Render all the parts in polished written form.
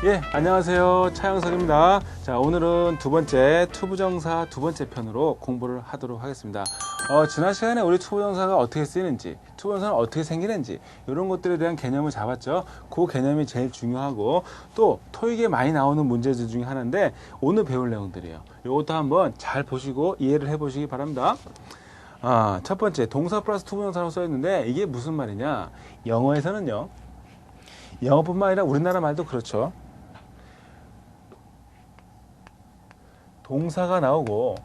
예, 안녕하세요. 차영석입니다. 자, 오늘은 두 번째 투부정사 두 번째 편으로 공부를 하도록 하겠습니다. 지난 시간에 우리 투부정사가 어떻게 쓰이는지, 투부정사는 어떻게 생기는지 이런 것들에 대한 개념을 잡았죠. 그 개념이 제일 중요하고 또 토익에 많이 나오는 문제들 중에 하나인데 오늘 배울 내용들이에요. 이것도 한번 잘 보시고 이해를 해보시기 바랍니다. 첫 번째 동사 플러스 투부정사라고 써있는데 이게 무슨 말이냐? 영어에서는요. 영어뿐만 아니라 우리나라 말도 그렇죠. 동사가 나오고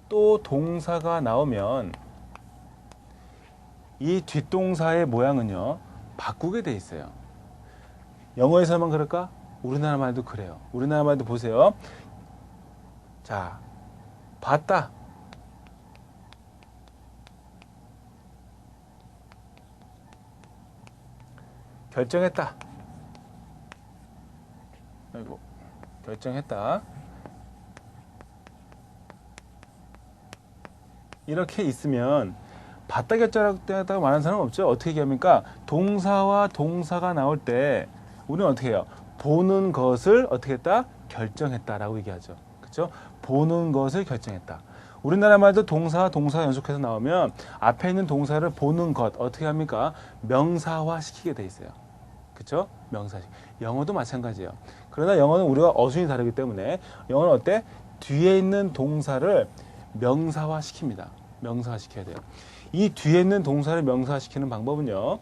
또 동사가 나오면 이 뒷동사의 모양은요 바꾸게 돼 있어요. 영어에서만 그럴까? 우리나라 말도 그래요. 우리나라 말도 보세요. 자, 봤다. 결정했다. 아이고, 결정했다. 이렇게 있으면 봤다 결정했다고 말하는 사람은 없죠. 어떻게 얘기합니까? 동사와 동사가 나올 때 우리는 어떻게 해요? 보는 것을 어떻게 했다? 결정했다라고 얘기하죠. 그렇죠? 보는 것을 결정했다. 우리나라 말도 동사와 동사가 연속해서 나오면 앞에 있는 동사를 보는 것 어떻게 합니까? 명사화 시키게 돼 있어요. 그렇죠? 명사식. 영어도 마찬가지예요. 그러나 영어는 우리가 어순이 다르기 때문에 영어는 어때? 뒤에 있는 동사를 명사화 시킵니다. 명사화 시켜야 돼요. 이 뒤에 있는 동사를 명사화 시키는 방법은요.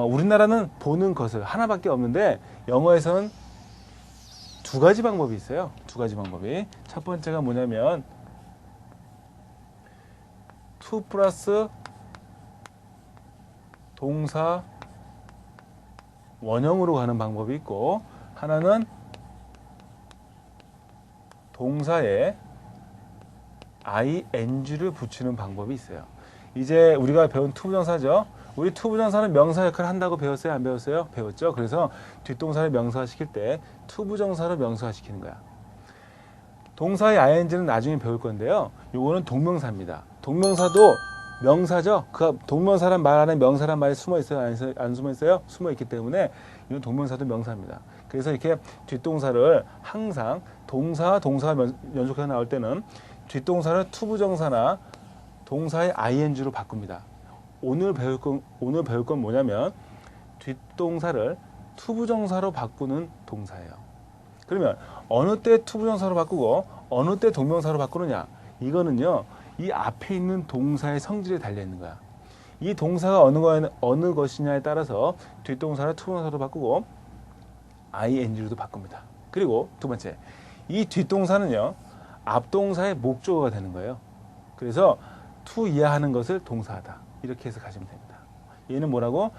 우리나라는 보는 것을 하나밖에 없는데 영어에서는 두 가지 방법이 있어요. 두 가지 방법이. 첫 번째가 뭐냐면 to 플러스 동사 원형으로 가는 방법이 있고 하나는 동사에 ing를 붙이는 방법이 있어요. 이제 우리가 배운 투부정사죠. 우리 투부정사는 명사 역할을 한다고 배웠어요? 안 배웠어요? 배웠죠. 그래서 뒷동사를 명사화 시킬 때 투부정사로 명사화 시키는 거야. 동사의 ing는 나중에 배울 건데요. 요거는 동명사입니다. 동명사도 명사죠. 그 동명사란 말 안에 명사란 말이 숨어 있어요? 안 숨어 있어요? 숨어 있기 때문에 이건 동명사도 명사입니다. 그래서 이렇게 뒷동사를 항상 동사와 동사가 연속해서 나올 때는 뒷동사를 투부정사나 동사의 ing로 바꿉니다. 오늘 배울 건 뭐냐면 뒷동사를 투부정사로 바꾸는 동사예요. 그러면 어느 때 투부정사로 바꾸고 어느 때 동명사로 바꾸느냐? 이거는요. 이 앞에 있는 동사의 성질에 달려 있는 거야. 이 동사가 어느 것이냐에 따라서 뒷동사를 투부정사로 바꾸고 ing로도 바꿉니다. 그리고 두 번째, 이 뒷동사는요. 앞동사의 목적어가 되는 거예요. 그래서 to 이하하는 것을 동사하다. 이렇게 해서 가시면 됩니다. 얘는 뭐라고?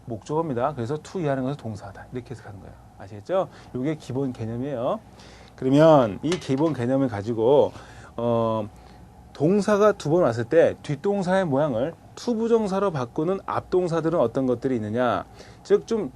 목적어입니다. 그래서 to 이하하는 것을 동사하다. 이렇게 해서 가는 거예요. 아시겠죠? 이게 기본 개념이에요. 그러면 이 기본 개념을 가지고 동사가 두 번 왔을 때 뒷동사의 모양을 투부정사로 바꾸는 앞동사들은 어떤 것들이 있느냐? 즉 좀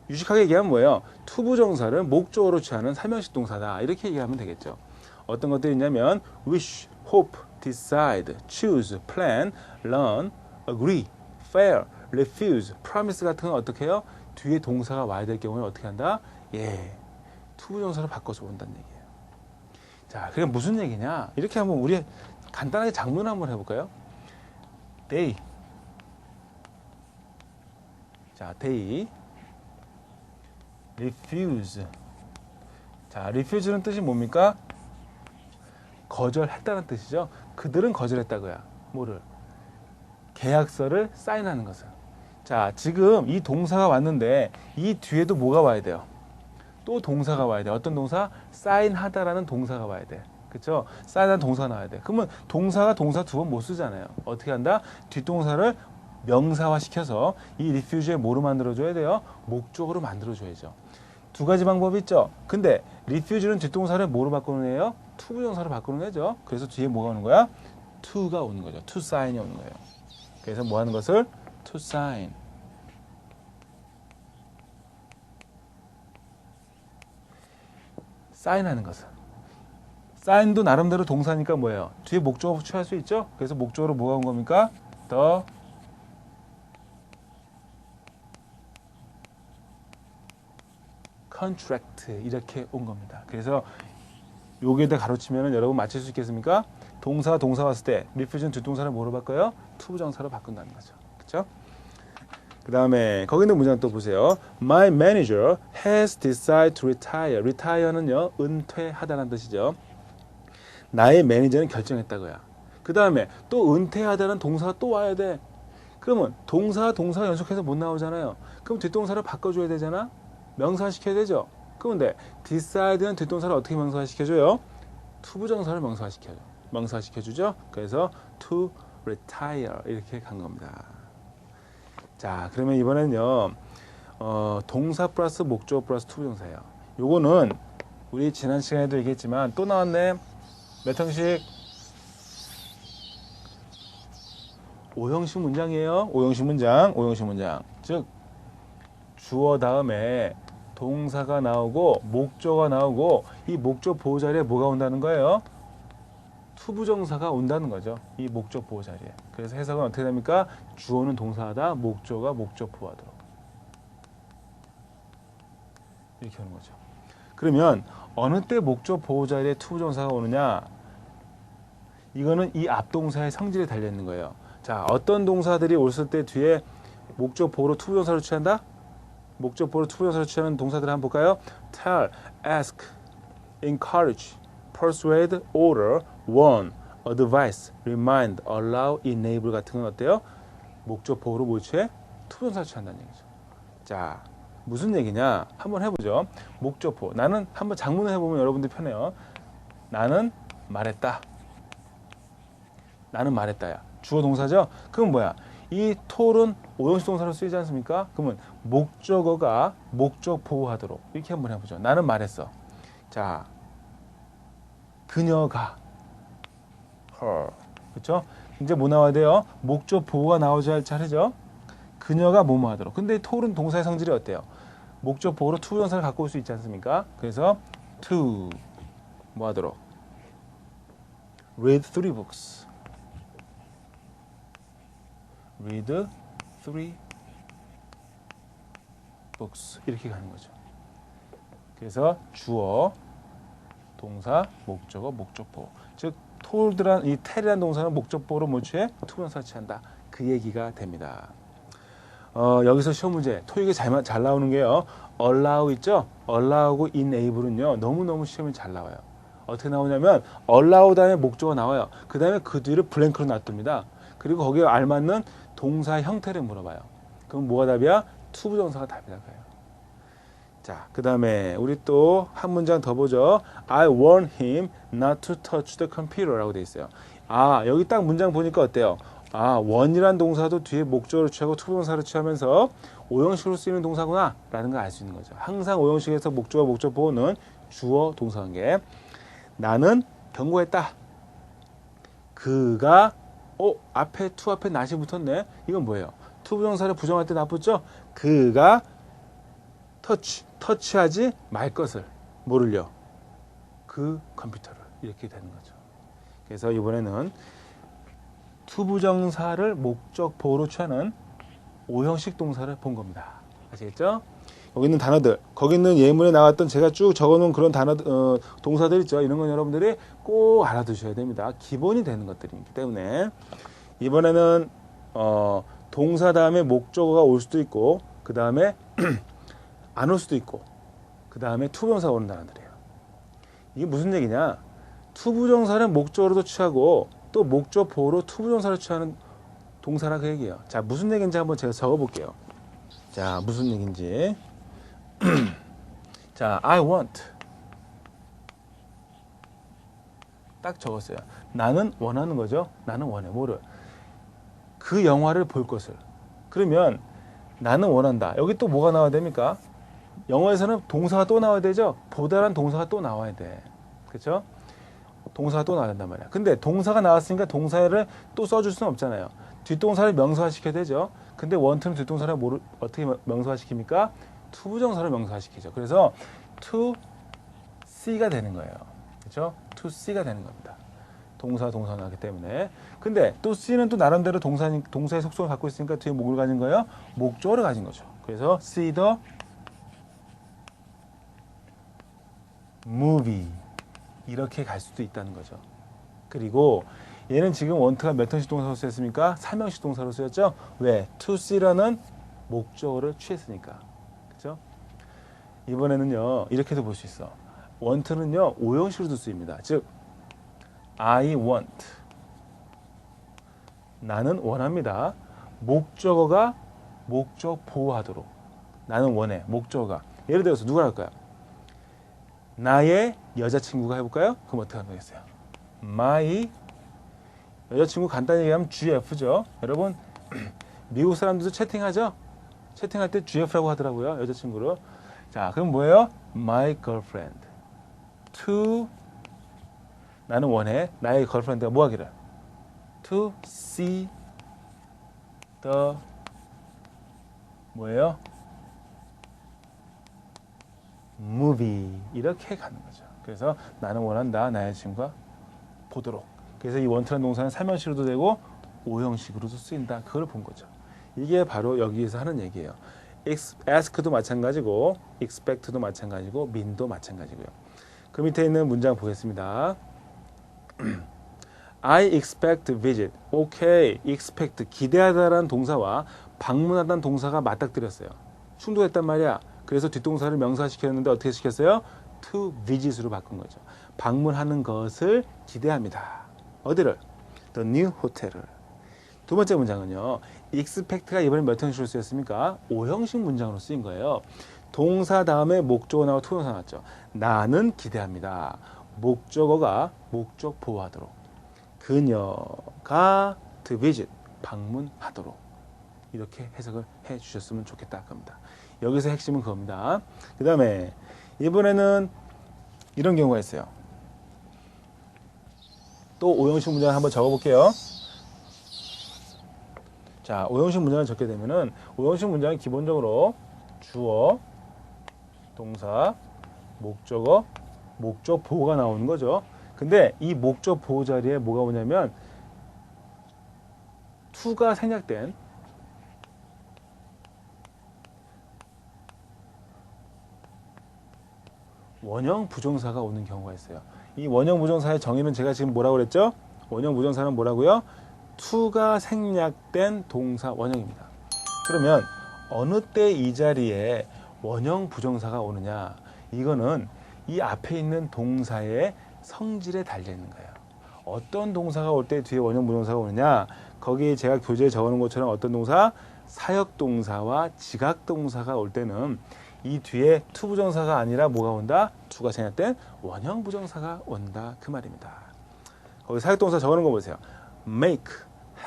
유식하게 얘기하면 뭐예요? 투부정사를 목적어로 취하는 삼형식 동사다. 이렇게 얘기하면 되겠죠. 어떤 것들이 있냐면 wish, hope, decide, choose, plan, learn, agree, fail, refuse, promise 같은 건 어떻게 해요? 뒤에 동사가 와야 될 경우에 어떻게 한다? 예, 투부정사로 바꿔서 온다는 얘기예요. 자, 그게 무슨 얘기냐? 이렇게 한번 우리 간단하게 작문 한번 해볼까요? They. 자, they refuse. 자, refuse는 뜻이 뭡니까? 거절했다는 뜻이죠. 그들은 거절했다고야. 뭐를? 계약서를 사인하는 것을. 자, 지금 이 동사가 왔는데 이 뒤에도 뭐가 와야 돼요? 또 동사가 와야 돼. 어떤 동사? 사인하다라는 동사가 와야 돼. 그렇죠? 사인하는 동사가 나와야 돼. 그러면 동사가 동사 두 번 못 쓰잖아요. 어떻게 한다? 뒷동사를 명사화 시켜서 이 refuse에 뭐로 만들어줘야 돼요? 목적으로 만들어줘야죠. 두 가지 방법이 있죠. 근데 refuse는 뒷동사를 뭐로 바꾸는 애예요? 투부정사로 바꾸는 애죠. 그래서 뒤에 뭐가 오는 거야? to가 오는 거죠. to sign이 오는 거예요. 그래서 뭐 하는 것을? to sign. 사인하는 것을. sign도 나름대로 동사니까 뭐예요? 뒤에 목적어 취할 수 있죠? 그래서 목적어로 뭐가 온 겁니까? the contract 이렇게 온 겁니다. 그래서 여기에다 가로치면은 여러분 맞힐 수 있겠습니까? 동사 왔을 때 refuge는 뒷동사를 뭐로 바꿔요? 투부정사로 바꾼다는 거죠. 그렇죠? 그 다음에 거기 있는 문장 또 보세요. My manager has decided to retire. retire는요 은퇴하다는 뜻이죠. 나의 매니저는 결정했다고요. 그 다음에 또 은퇴하다는 동사가 또 와야 돼. 그러면 동사가 연속해서 못 나오잖아요. 그럼 뒷동사를 바꿔줘야 되잖아. 명사시켜야 되죠. 그런데 decide는 뒷동사를 어떻게 명사시켜줘요? 투부정사를 명사시켜주죠. 그래서 to retire 이렇게 간 겁니다. 자, 그러면 이번엔요 동사 플러스 목적어 플러스 투부정사예요. 요거는 우리 지난 시간에도 얘기했지만 또 나왔네. 몇 형식? 5형식 문장이에요. 5형식 문장. 즉 주어 다음에 동사가 나오고 목적어가 나오고 이 목적 보호 자리에 뭐가 온다는 거예요? 투부정사가 온다는 거죠. 이 목적 보호 자리에. 그래서 해석은 어떻게 됩니까? 주어는 동사하다, 목적어가 목적 보호하도록. 이렇게 하는 거죠. 그러면 어느 때 목적 보호 자리에 투부정사가 오느냐? 이거는 이 앞동사의 성질에 달려 있는 거예요. 자, 어떤 동사들이 올을 때 뒤에 목적 보호로 투부정사를 취한다? 목적 보호로 투부정사를 취하는 동사들을 한번 볼까요? tell, ask, encourage, persuade, order, warn, advise, remind, allow, enable 같은 건 어때요? 목적 보호로 뭘 취해? 투부정사를 취한다는 얘기죠. 자, 무슨 얘기냐? 한번 해보죠. 목적 보호. 나는 한번 장문을 해보면 여러분들 편해요. 나는 말했다. 나는 말했다야. 주어 동사죠? 그럼 뭐야? 이 to는 5형식 동사로 쓰이지 않습니까? 그러면 목적어가 목적 보호하도록 이렇게 한번 해보죠. 나는 말했어. 자, 그녀가 her. 그렇죠? 이제 뭐 나와야 돼요? 목적 보호가 나오지 할 차례죠. 그녀가 뭐뭐 하도록. 근데 to는 동사의 성질이 어때요? 목적 보호로 투부정사를 갖고 올 수 있지 않습니까? 그래서 to 뭐 하도록? read 3 books. read 3 books 이렇게 가는 거죠. 그래서 주어, 동사, 목적어, 목적보호. 즉 told란 이 tell이라는 동사는 목적보호로 뭐 취해? 투부정사 취한다. 그 얘기가 됩니다. 여기서 시험 문제 토익에 잘 나오는 게요. allow 있죠? allow하고 enable은요. 너무너무 시험이 잘 나와요. 어떻게 나오냐면 allow 다음에 목적어가 나와요. 그 다음에 그 뒤를 블랭크로 놔둡니다. 그리고 거기에 알맞는 동사 형태를 물어봐요. 그럼 뭐가 답이야? 투부정사가 답이라고 해요. 자, 그 다음에 우리 또 한 문장 더 보죠. I warned him not to touch the computer라고 돼 있어요. 아, 여기 딱 문장 보니까 어때요? 아, 원이란 동사도 뒤에 목적어를 취하고 투부정사를 취하면서 5형식으로 쓰이는 동사구나 라는 걸 알 수 있는 거죠. 항상 5형식에서 목적어, 목적 보호는 주어, 동사관계. 나는 경고했다. 그가 앞에 to 앞에 not이 붙었네. 이건 뭐예요? 투부정사를 부정할 때 나쁘죠? 그가 터치하지 말 것을 뭐를요? 그 컴퓨터를 이렇게 되는 거죠. 그래서 이번에는 투부정사를 목적 보호로 취하는 5형식 동사를 본 겁니다. 아시겠죠? 여기 있는 단어들, 거기 있는 예문에 나왔던 제가 쭉 적어놓은 그런 단어, 동사들 있죠. 이런 건 여러분들이 꼭 알아두셔야 됩니다. 기본이 되는 것들이기 때문에 이번에는 동사 다음에 목적어가 올 수도 있고 그 다음에 안 올 수도 있고 그 다음에 투부정사가 오는 단어들이에요. 이게 무슨 얘기냐? 투부정사를 목적어로도 취하고 또 목적 보호로 투부정사를 취하는 동사라 그 얘기예요. 자, 무슨 얘기인지 한번 제가 적어볼게요. 자, 무슨 얘기인지. 자, I want. 딱 적었어요. 나는 원하는 거죠. 나는 원해. 뭐를? 그 영화를 볼 것을. 그러면 나는 원한다. 여기 또 뭐가 나와야 됩니까? 영어에서는 동사가 또 나와야 되죠. 보다란 동사가 또 나와야 돼. 그렇죠? 동사가 또 나와야 된단 말이야. 근데 동사가 나왔으니까 동사를 또 써줄 수는 없잖아요. 뒷동사를 명사화시켜야 되죠. 근데 원투는 뒷동사를 어떻게 명사화시킵니까? 투부정사를 명사화시키죠. 그래서 to see가 되는 거예요. 그렇죠? to see가 되는 겁니다. 동사가 나왔기 때문에. 근데 또 see는 또 나름대로 동사의 속성을 갖고 있으니까 뒤에 목을 가진 거예요? 목적어를 가진 거죠. 그래서 see the movie 이렇게 갈 수도 있다는 거죠. 그리고 얘는 지금 원트가 몇 형식 동사로 쓰였습니까? 3형식 동사로 쓰였죠. 왜? to see라는 목적어를 취했으니까. 그렇죠? 이번에는요. 이렇게도 볼 수 있어. want는요. 5형식으로도 쓰입니다. 즉 I want 나는 원합니다. 목적어가 목적 보호하도록 나는 원해. 목적어가 예를 들어서 누가 할까요? 나의 여자친구가 해볼까요? 그럼 어떻게 하면 되겠어요? My 여자친구 간단히 얘기하면 GF죠. 여러분 미국 사람들도 채팅하죠? 채팅할 때 GF라고 하더라고요. 여자친구를. 자, 그럼 뭐예요? My girlfriend. To 나는 원해. 나의 girlfriend가 뭐 하기를? To see the 뭐예요? movie 이렇게 가는 거죠. 그래서 나는 원한다. 나의 친구가 보도록. 그래서 이 원트라는 동사는 3형식으로도 되고 5형식으로도 쓰인다. 그걸 본 거죠. 이게 바로 여기에서 하는 얘기예요. ask도 마찬가지고 expect도 마찬가지고 mean도 마찬가지고요. 그 밑에 있는 문장 보겠습니다. I expect visit. 오케이. expect 기대하다라는 동사와 방문하다는 동사가 맞닥뜨렸어요. 충돌했단 말이야. 그래서 뒷동사를 명사시켰는데 어떻게 시켰어요? to visit으로 바꾼 거죠. 방문하는 것을 기대합니다. 어디를? The new hotel을. 두 번째 문장은요. expect가 이번에 몇 형식으로 쓰였습니까? 5형식 문장으로 쓰인 거예요. 동사 다음에 목적어 나와 투동사 나왔죠. 나는 기대합니다. 목적어가 목적 보호하도록. 그녀가 to visit 방문하도록. 이렇게 해석을 해 주셨으면 좋겠다 합니다. 여기서 핵심은 그겁니다. 그 다음에 이번에는 이런 경우가 있어요. 또 5형식 문장을 한번 적어볼게요. 자, 5형식 문장을 적게 되면은 5형식 문장은 기본적으로 주어, 동사, 목적어, 목적 보호가 나오는 거죠. 근데 이 목적 보호 자리에 뭐가 오냐면 to가 생략된 원형 부정사가 오는 경우가 있어요. 이 원형 부정사의 정의는 제가 지금 뭐라고 그랬죠? 원형 부정사는 뭐라고요? to가 생략된 동사 원형입니다. 그러면 어느 때 이 자리에 원형 부정사가 오느냐? 이거는 이 앞에 있는 동사의 성질에 달려 있는 거예요. 어떤 동사가 올 때 뒤에 원형 부정사가 오느냐? 거기 제가 교재에 적어놓은 것처럼 어떤 동사? 사역동사와 지각동사가 올 때는 이 뒤에 to 부정사가 아니라 뭐가 온다? to가 생략된 원형 부정사가 온다. 그 말입니다. 거기 사역동사 적어놓은 거 보세요. make,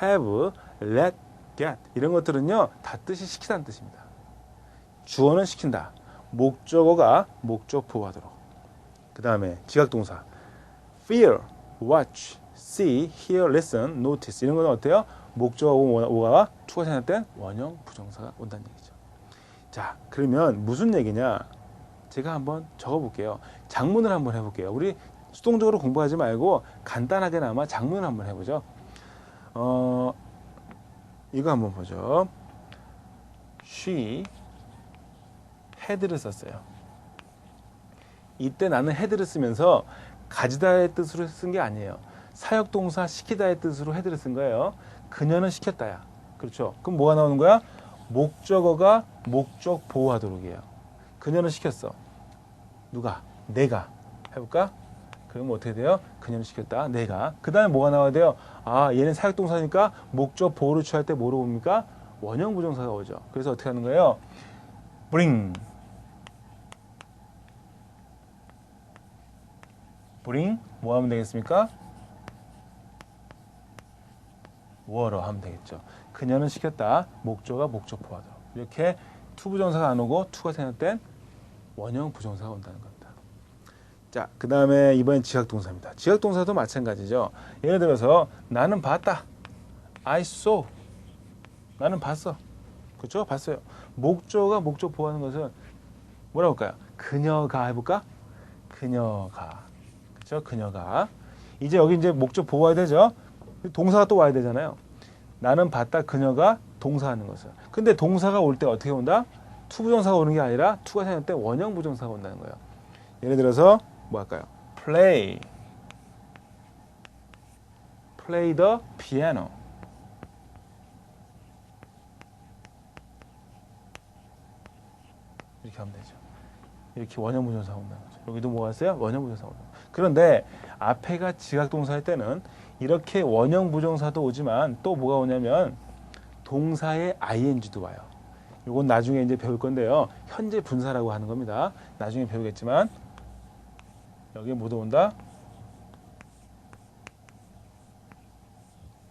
have, let, get 이런 것들은요 다 뜻이 시키다는 뜻입니다. 주어는 시킨다. 목적어가 목적 보호하도록. 그 다음에 지각동사 feel, watch, see, hear, listen, notice 이런 건 어때요? 목적어가 to가 생략된 원형 부정사가 온다는 얘기죠. 자, 그러면 무슨 얘기냐? 제가 한번 적어볼게요. 작문을 한번 해볼게요. 우리 수동적으로 공부하지 말고 간단하게나마 작문을 한번 해보죠. 이거 한번 보죠. She had를 썼어요. 이때 나는 had를 쓰면서 가지다의 뜻으로 쓴 게 아니에요. 사역동사 시키다의 뜻으로 had를 쓴 거예요. 그녀는 시켰다야. 그렇죠? 그럼 뭐가 나오는 거야? 목적어가 목적 보호하도록이에요. 그녀는 시켰어. 누가? 내가. 해볼까? 그러면 어떻게 돼요? 그녀는 시켰다. 내가. 그 다음에 뭐가 나와야 돼요? 아, 얘는 사역동사니까 목적 보호를 취할 때 뭐로 옵니까? 원형 부정사가 오죠. 그래서 어떻게 하는 거예요? bring. bring. 뭐 하면 되겠습니까? 워러 하면 되겠죠. 그녀는 시켰다. 목적어가 목적 보호하도록. 이렇게 to 부정사가 안 오고 to가 생략된 원형 부정사가 온다는 겁니다. 자, 그 다음에 이번엔 지각동사입니다. 지각동사도 마찬가지죠. 예를 들어서 나는 봤다. I saw. 나는 봤어. 그렇죠? 봤어요. 목적어가 목적 보호하는 것은 뭐라고 할까요? 그녀가 해볼까? 그녀가. 그렇죠? 그녀가. 이제 여기 이제 목적 보호해야 되죠? 동사가 또 와야 되잖아요. 나는 봤다. 그녀가 동사하는 것을. 근데 동사가 올 때 어떻게 온다? to 부정사가 오는 게 아니라 to가 생략될 때 원형 부정사가 온다는 거예요. 예를 들어서 뭐 할까요? play the piano. 이렇게 하면 되죠. 이렇게 원형부정사가 온다는 거죠. 여기도 뭐가 있어요? 원형부정사가 온다. 그런데 앞에가 지각동사일 때는 이렇게 원형부정사도 오지만 또 뭐가 오냐면 동사의 ing도 와요. 이건 나중에 이제 배울 건데요. 현재 분사라고 하는 겁니다. 나중에 배우겠지만 여기에 뭐도 온다?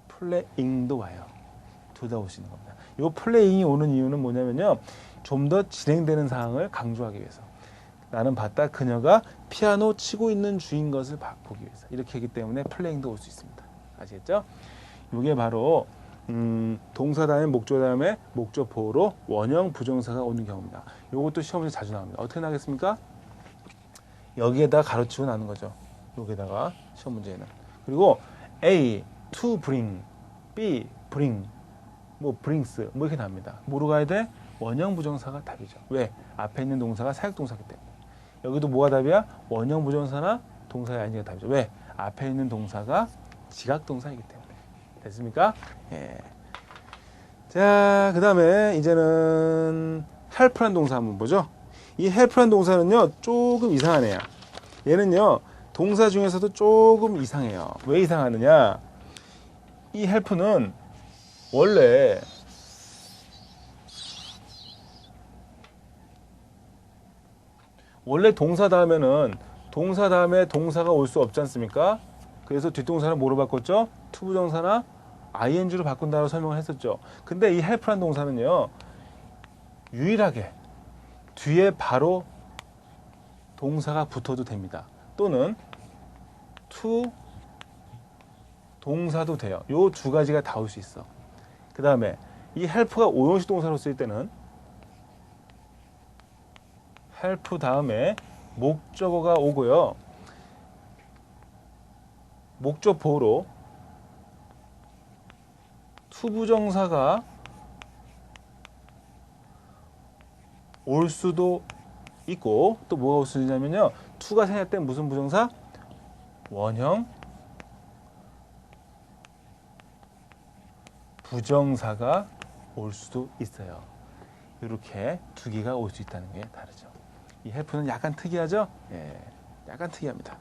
플레잉도 와요. 둘 다 올 수 있는 겁니다. 이 플레잉이 오는 이유는 뭐냐면요. 좀 더 진행되는 상황을 강조하기 위해서. 나는 봤다 그녀가 피아노 치고 있는 중인 것을 보기 위해서. 이렇게 하기 때문에 플레잉도 올 수 있습니다. 아시겠죠? 이게 바로 동사 다음에 목적 다음에 목적 보호로 원형 부정사가 오는 경우입니다. 이것도 시험 문제 자주 나옵니다. 어떻게 나겠습니까? 여기에다 가로치고 나는 거죠. 여기다가 시험 문제에는. 그리고 A, to bring, B, bring, 뭐 brings 뭐 이렇게 납니다. 뭐로 가야 돼? 원형 부정사가 답이죠. 왜? 앞에 있는 동사가 사역동사기 때문에. 여기도 뭐가 답이야? 원형 부정사나 동사의 ing가 답이죠. 왜? 앞에 있는 동사가 지각동사이기 때문에. 됐습니까? 예. 자, 그 다음에 이제는 help란 동사 한번 보죠. 이 help란 동사는요, 조금 이상하네요. 얘는요, 동사 중에서도 조금 이상해요. 왜 이상하느냐? 이 help는 원래 동사 다음에는 동사 다음에 동사가 올 수 없지 않습니까? 그래서 뒷동사를 뭐로 바꿨죠? 투부정사나 ing로 바꾼다고 설명을 했었죠. 근데 이 help란 동사는요, 유일하게 뒤에 바로 동사가 붙어도 됩니다. 또는 to 동사도 돼요. 요 두 가지가 다 올 수 있어. 그 다음에 이 help가 오형식 동사로 쓸 때는 help 다음에 목적어가 오고요. 목적 보호로 투부정사가 올 수도 있고 또 뭐가 올 수 있냐면요. 투가 생략 된 무슨 부정사? 원형 부정사가 올 수도 있어요. 이렇게 두 개가 올 수 있다는 게 다르죠. 이 help는 약간 특이하죠? 예, 약간 특이합니다.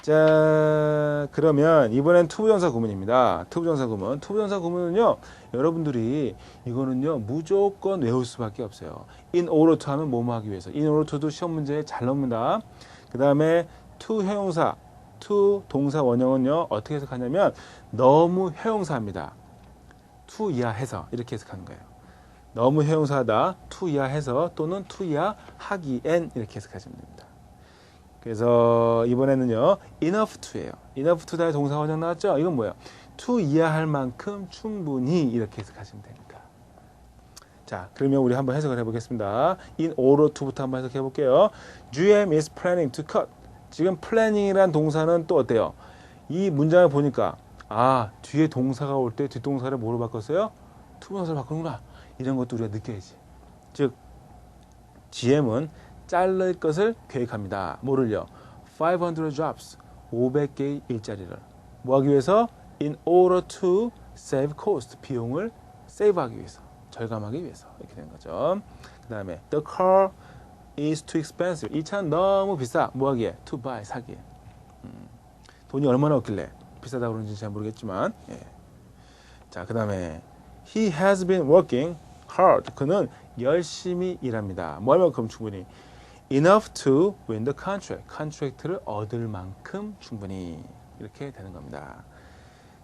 자, 그러면 이번엔 투부정사 구문입니다. 투부정사 구문. 투부정사 구문은요, 여러분들이 이거는요, 무조건 외울 수밖에 없어요. in order to 하면 뭐뭐 하기 위해서. in order to도 시험 문제에 잘 나옵니다. 그 다음에 to 형용사, to 동사 원형은요, 어떻게 해석하냐면 너무 형용사입니다. to 이하해서 이렇게 해석하는 거예요. 너무 형용사다, to 이하해서 또는 to 이하하기엔 이렇게 해석하시면 됩니다. 그래서 이번에는요, enough to예요. enough to 다의 동사 원형 나왔죠? 이건 뭐예요? to 이하할 만큼 충분히 이렇게 해석하시면 됩니다. 자, 그러면 우리 한번 해석을 해보겠습니다. in order to부터 한번 해석해 볼게요. GM is planning to cut. 지금 planning이란 동사는 또 어때요? 이 문장을 보니까 아, 뒤에 동사가 올 때 뒷동사를 뭐로 바꿨어요? 투부정사를 바꾸는구나. 이런 것도 우리가 느껴야지. 즉, GM은 자를 것을 계획합니다. 뭐를요? 500 jobs, 500개의 일자리를. 뭐 하기 위해서? In order to save cost, 비용을 세이브하기 위해서, 절감하기 위해서. 이렇게 되는 거죠. 그 다음에 the car is too expensive. 이 차는 너무 비싸. 뭐 하기에? To buy, 사기에. 돈이 얼마나 없길래 비싸다고 그런지 잘 모르겠지만. 예. 자, 그 다음에 he has been working hard. 그는 열심히 일합니다. 뭐 할만큼 충분히. enough to win the contract. 컨트랙트를 얻을 만큼 충분히. 이렇게 되는 겁니다.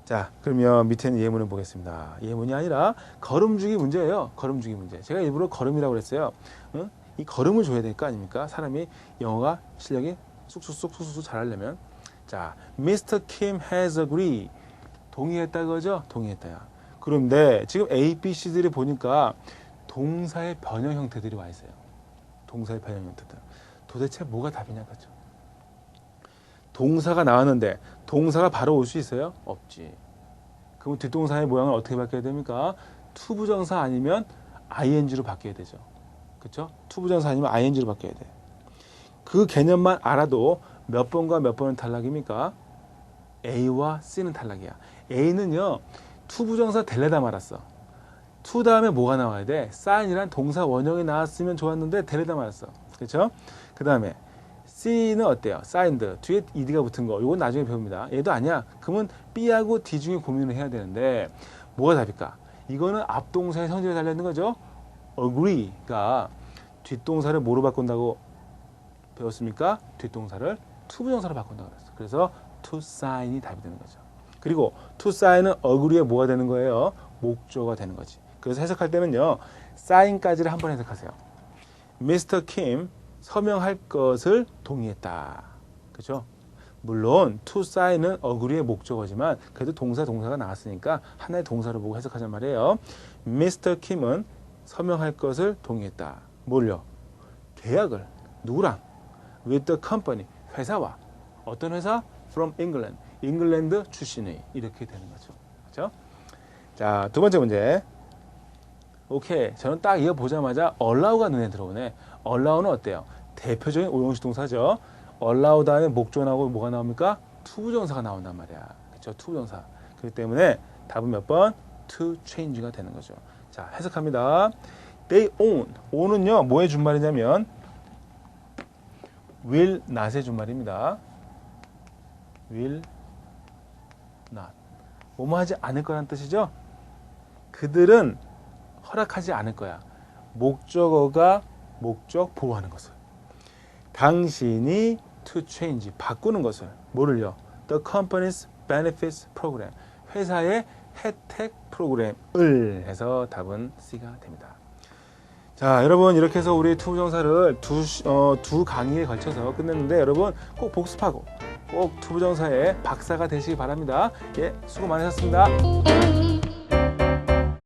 자, 그러면 밑에는 예문을 보겠습니다. 예문이 아니라 걸음주기 문제예요. 걸음주기 문제. 제가 일부러 걸음이라고 그랬어요. 응? 이 걸음을 줘야 될 거 아닙니까? 사람이 영어가 실력이 쑥쑥 잘하려면. 자, Mr. Kim has agreed. 동의했다 그거죠? 동의했다야. 그런데 지금 A, B, C들이 보니까 동사의 변형 형태들이 와 있어요. 동사의 변형 형태들. 도대체 뭐가 답이냐 그죠? 동사가 나왔는데 동사가 바로 올 수 있어요? 없지. 그럼 뒷동사의 모양을 어떻게 바뀌어야 됩니까? 투부정사 아니면 ing로 바뀌어야 되죠. 그렇죠? 투부정사 아니면 ing로 바뀌어야 돼. 그 개념만 알아도 몇 번과 몇 번은 탈락입니까? A와 C는 탈락이야. A는요, to 부정사 될래다 말았어. to 다음에 뭐가 나와야 돼? sign이란 동사 원형이 나왔으면 좋았는데 될래다 말았어. 그렇죠? 그 다음에 C는 어때요? signed. 뒤에 ed가 붙은 거. 이건 나중에 배웁니다. 얘도 아니야. 그러면 B하고 D 중에 고민을 해야 되는데 뭐가 답일까? 이거는 앞동사의 성질에 달려있는 거죠. agree가 뒷동사를 뭐로 바꾼다고 배웠습니까? 뒷동사를 to 부정사로 바꾼다고 그랬어. 그래서 to sign이 답이 되는 거죠. 그리고 to sign은 agree의 뭐가 되는 거예요? 목조가 되는 거지. 그래서 해석할 때는요, sign까지를 한번 해석하세요. Mr. Kim 서명할 것을 동의했다. 그렇죠? 물론 to sign은 agree의 목적어지만 그래도 동사가 나왔으니까 하나의 동사를 보고 해석하자 말이에요. Mr. Kim은 서명할 것을 동의했다. 뭘요? 계약을 누구랑? With the company, 회사와. 어떤 회사? From England, 잉글랜드 출신의. 이렇게 되는 거죠. 그렇죠? 자, 두 번째 문제. 오케이, 저는 딱 이거 보자마자 allow가 눈에 들어오네. allow는 어때요? 대표적인 오형식 동사죠. allow 다음에 목조 나오고 뭐가 나옵니까? to 부정사가 나온단 말이야. 그렇죠? to 부정사. 그렇기 때문에 답은 몇 번? to change가 되는 거죠. 자, 해석합니다. They own은요, 뭐의 준말이냐면 will not의 준말입니다. will not. 뭐뭐 하지 않을 거란 뜻이죠. 그들은 허락하지 않을 거야. 목적어가 목적 보호하는 것을. 당신이 to change, 바꾸는 것을. 뭐를요? The company's benefits program. 회사의 혜택 프로그램을 해서 답은 C가 됩니다. 자, 여러분 이렇게 해서 우리 투부정사를 두 강의에 걸쳐서 끝냈는데 여러분 꼭 복습하고 꼭 투부정사의 박사가 되시기 바랍니다. 예, 수고 많으셨습니다.